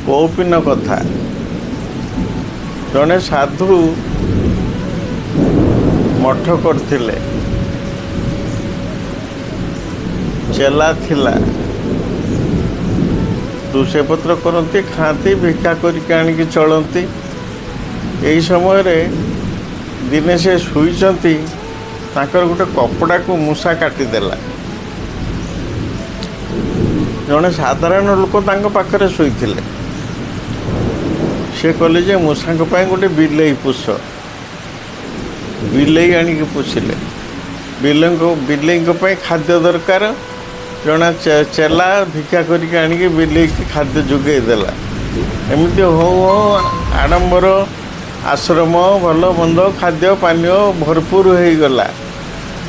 कौपिन कथा जड़े साधु मठ करथिले चेला थिला दुसे पत्र करती खाती भिक्षा करके आनिकी चलती। यही समय रे दिने से शुईचंती ताकर गोटे कपड़ा को मूसा काटिदेला। जड़े साधारण लोक तांको पाखरे शुईथिले से कहले जे मूसा गोटे बिलेई पोष बिलेई आनिकी पोषिले। बिलेई खाद्य दरकार जड़ा चेला भिक्षा करके आनिकी बिलेई की खाद्य जोगेदेला। एमती हो आडंबर आश्रम भल मंद खाद्य पानीय भरपूर हो गला।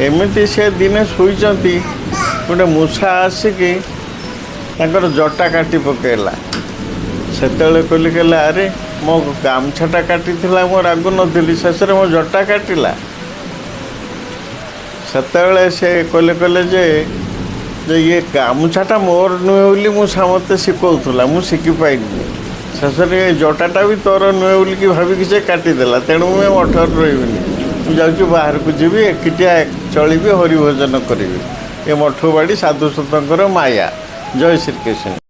एमती से दिने शुईचंती गोटे मूसा आसिकी तांकर जटा काटी पकेला। सेतेबेले कहले अरे मो गामछाटा काटी मो रागु नी शेष मो जटा काटिला। सेतेबेले से कहले जे ये गामुछाटा मोर नुहे बोली मो मत शिखौला मु शिखी पाइनी। शेष में जटाटा भी तोर नुहे बोल कि भाविकी से काटिदेला। तेणु मुझे मठर रही जाऊँ बाहर को जी एकिटिया चलि हरिभोजन करी। ये मठ बाड़ी साधु सतंकर माया। जय श्री कृष्ण।